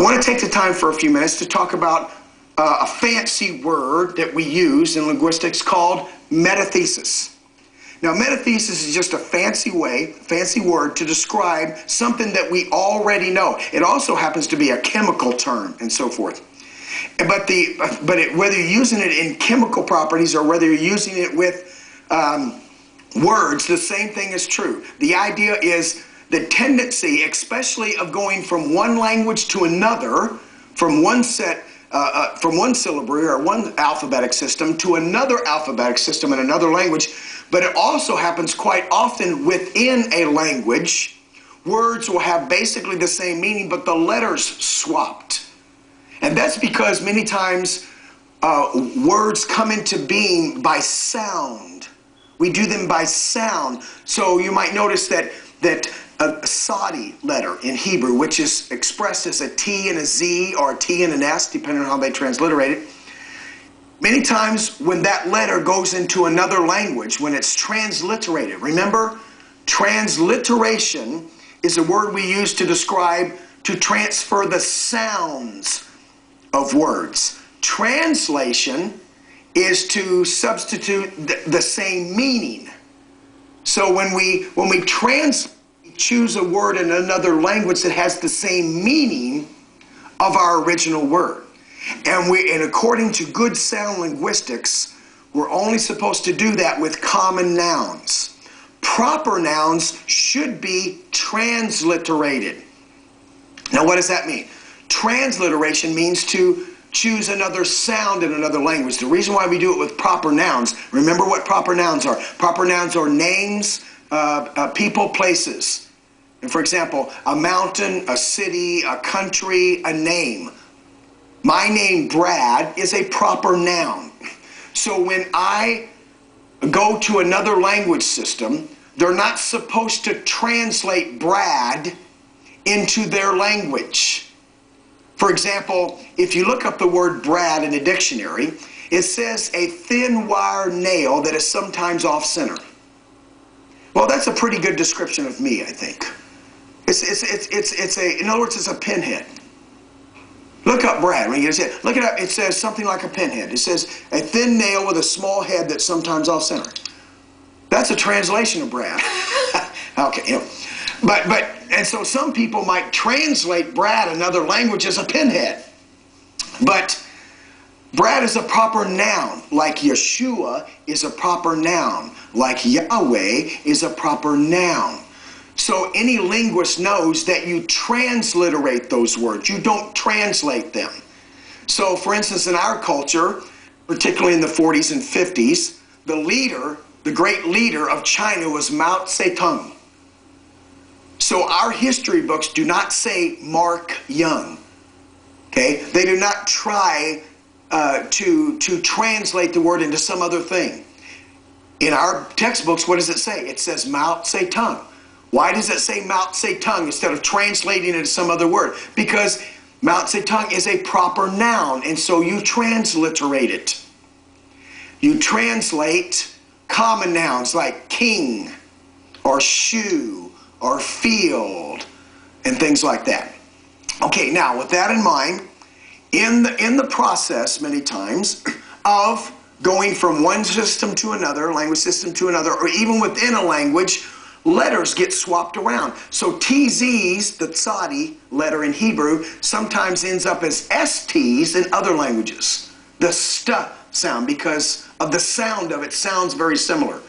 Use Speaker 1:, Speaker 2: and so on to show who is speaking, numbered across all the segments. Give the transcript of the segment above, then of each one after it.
Speaker 1: want to take the time for a few minutes to talk about a fancy word that we use in linguistics called metathesis. Now, metathesis is just a fancy word to describe something that we already know. It also happens to be a chemical term and so forth. But whether you're using it in chemical properties or whether you're using it with words, the same thing is true. The idea is the tendency, especially of going from one language to another, from one syllabary or one alphabetic system to another alphabetic system in another language. But it also happens quite often within a language. Words will have basically the same meaning, but the letters swapped. And that's because many times words come into being by sound. We do them by sound. So you might notice that a Sadi letter in Hebrew, which is expressed as a T and a Z or a T and an S, depending on how they transliterate it. Many times when that letter goes into another language, when it's transliterated, remember, transliteration is a word we use to describe, to transfer the sounds of words. Translation is to substitute the same meaning. So when we choose a word in another language that has the same meaning of our original word. And according to good sound linguistics, we're only supposed to do that with common nouns. Proper nouns should be transliterated. Now, what does that mean? Transliteration means to choose another sound in another language. The reason why we do it with proper nouns, remember what proper nouns are. Proper nouns are names, people, places. And for example, a mountain, a city, a country, a name. My name, Brad, is a proper noun. So when I go to another language system, they're not supposed to translate Brad into their language. For example, if you look up the word Brad in a dictionary, it says a thin wire nail that is sometimes off-center. Well, that's a pretty good description of me, I think. In other words, it's a pinhead. Look up Brad. When you say, look it up. It says something like a pinhead. It says a thin nail with a small head that's sometimes off-center. That's a translation of Brad. Okay, and so some people might translate Brad in another language as a pinhead. But Brad is a proper noun, like Yeshua is a proper noun, like Yahweh is a proper noun. So any linguist knows that you transliterate those words. You don't translate them. So for instance, in our culture, particularly in the 40s and 50s, the great leader of China was Mao Zedong. So our history books do not say Mark Young. Okay? They do not try to translate the word into some other thing. In our textbooks, what does it say? It says Mao Zedong. Why does it say Mao Zedong instead of translating it to some other word? Because Mao Zedong is a proper noun, and so you transliterate it. You translate common nouns like king or shoe or field and things like that. Okay, now with that in mind, in the process many times of going from one system to another, language system to another, or even within a language, letters get swapped around. So TZs, the Sadi letter in Hebrew, sometimes ends up as STs in other languages. The st sound, because of the sound of it, sounds very similar.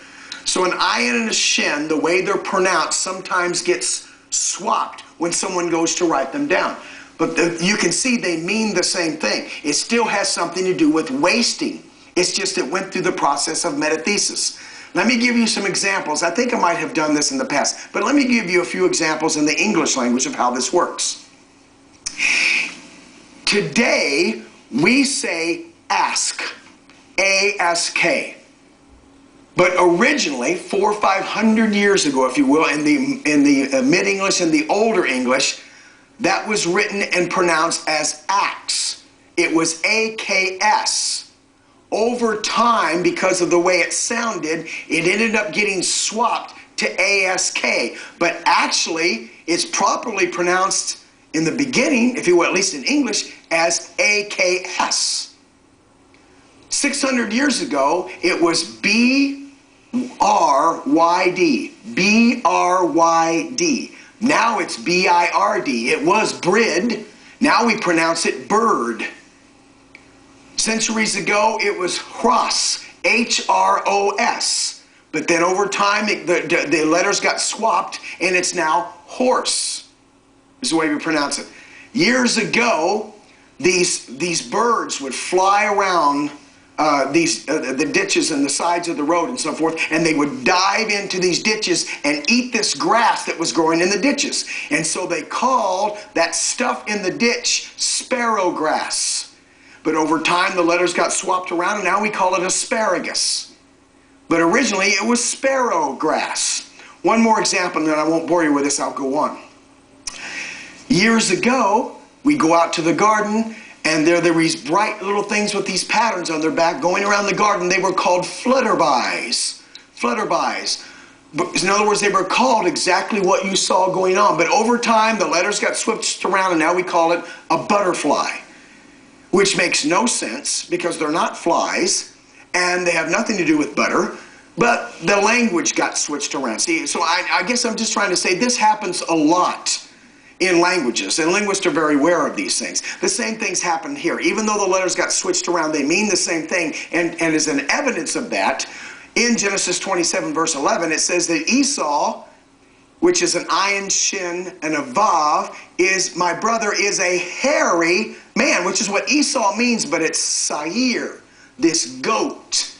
Speaker 1: So an ayin and a shin, the way they're pronounced, sometimes gets swapped when someone goes to write them down. But you can see they mean the same thing. It still has something to do with wasting. It's just it went through the process of metathesis. Let me give you some examples. I think I might have done this in the past, but let me give you a few examples in the English language of how this works. Today, we say ask, A-S-K. But originally, 400 or 500 years ago, if you will, in the Mid-English and the Older English, that was written and pronounced as ax. It was A-K-S. Over time, because of the way it sounded, it ended up getting swapped to ASK. But actually, it's properly pronounced in the beginning, if you will, at least in English, as AKS. 600 years ago, it was B-R-Y-D. B-R-Y-D. Now it's B-I-R-D. It was brid. Now we pronounce it bird. Centuries ago, it was hros. H-R-O-S. But then over time, the letters got swapped, and it's now horse. Is the way we pronounce it. Years ago, these birds would fly around the ditches and the sides of the road and so forth, and they would dive into these ditches and eat this grass that was growing in the ditches. And so they called that stuff in the ditch sparrow grass. But over time, the letters got swapped around, and now we call it asparagus. But originally, it was sparrow grass. One more example, and then I won't bore you with this, I'll go on. Years ago, we go out to the garden, and there were these bright little things with these patterns on their back going around the garden. They were called flutterbys. Flutterbys. In other words, they were called exactly what you saw going on. But over time, the letters got switched around, and now we call it a butterfly, which makes no sense because they're not flies, and they have nothing to do with butter, but the language got switched around. See, so I guess I'm just trying to say this happens a lot in languages, and linguists are very aware of these things. The same things happen here. Even though the letters got switched around, they mean the same thing, and as an evidence of that, in Genesis 27 verse 11, it says that Esau, which is an ayin, shin, and a vav, my brother is a hairy man, which is what Esau means, but it's Sair, this goat.